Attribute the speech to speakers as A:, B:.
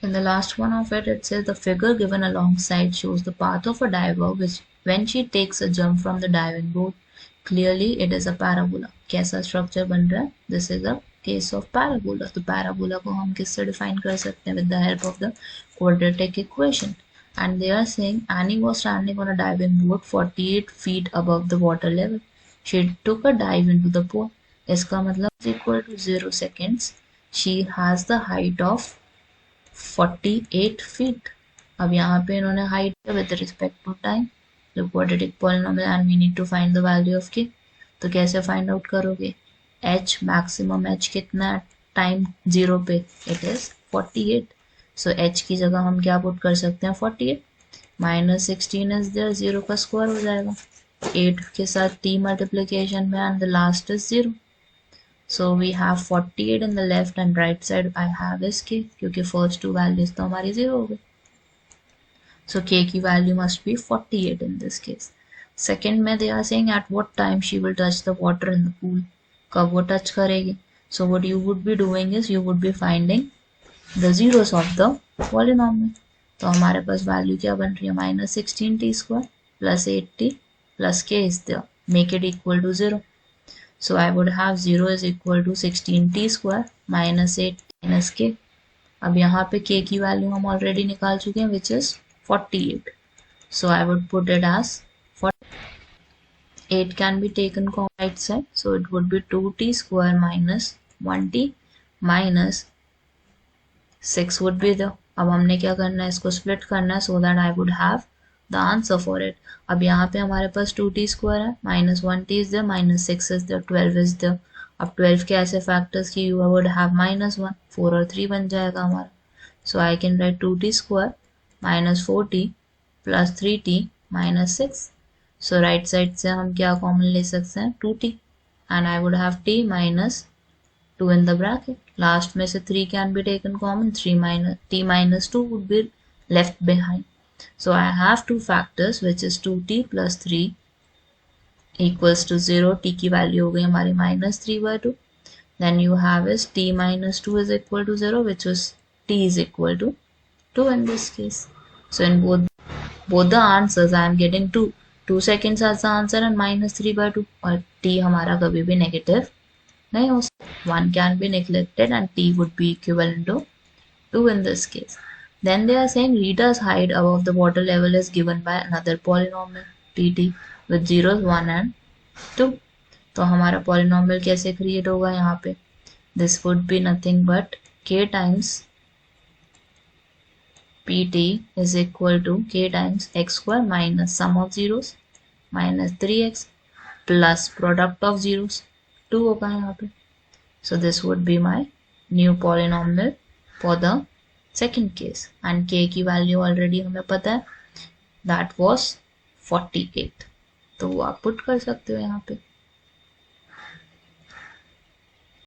A: In the last one of it, it says the figure given alongside shows the path of a diver which when she takes a jump from the diving board. Clearly it is a parabola. कैसा structure बन रहा है? This is a case of parabola. तो parabola को हम किससे define कर सकते हैं? With the help of the quadratic equation. And they are saying Annie was standing on a diving board 48 feet above the water level. She took a dive into the pool. इसका मतलब is equal to 0 seconds. She has the height of 48 feet. अब यहाँ पे इन्होंने height with respect to time, जो quadratic polynomial and we need to find the value of k. तो कैसे find out करोगे? h मैक्सिमम h कितना है टाइम 0 पे? It is 48. सो h की जगह हम क्या पुट कर सकते हैं? 48 माइनस 16 इज देयर, 0 का स्क्वायर हो जाएगा 8 के साथ t मल्टीप्लीकेशन में and the last is 0. So we have 48 in the left and right side. I have is k क्योंकि first two values तो हमारी 0 हो गई. So k की value must be 48 in this case. Second में they are saying at what time she will touch the water in the pool. कब वो touch करेगी? So what you would be doing is you would be finding the zeros of the polynomial. तो हमारे पास value क्या बन रही है? minus 16t square plus 8t plus k is there. Make it equal to 0. So I would have 0 is equal to 16t square minus 8 minus k. अब यहाँ पे k की वैल्यू हम ऑलरेडी निकाल चुके हैं which is 48. So I would put it as 8 can be taken from right side. So it would be 2t square minus 1t minus 6 would be there. अब हमने क्या करना है? इसको split करना है so that I would have the answer for it. अब यहाँ पे हमारे पास 2t square है, minus 1t is there, minus 6 is there, 12 is there. अब 12 के ऐसे factors की you would have minus 1, 4 और 3 बन जाएगा हमारा. So I can write 2t square minus 4t plus 3t minus 6. So right side से हम क्या common ले सकते हैं? 2t and I would have t minus 2 in the bracket. Last में से 3 can be taken common, 3 minus t minus 2 would be left behind. So I have two factors which is 2t plus 3 equals to 0. t की value हो गई हमारी minus 3/2. Then you have is t minus 2 is equal to 0 which is t is equal to 2 in this case. So in both the answers I am getting 2. 2 seconds as the answer and minus 3/2 और t हमारा कभी भी negative नहीं हो सकता. 1 can be neglected and t would be equivalent to 2 in this case. Then they are saying Rita's height above the water level is given by another polynomial tt with zeros 1 and 2. तो हमारा polynomial कैसे create होगा यहाँ पे? This would be nothing but k times pt is equal to k times x square minus sum of zeros minus 3x plus product of zeros 2 होगा यहाँ पे. So this would be my new polynomial for the second case and k की value already हमें पता है that was 48. तो वो आप पुट कर सकते हो यहाँ पे.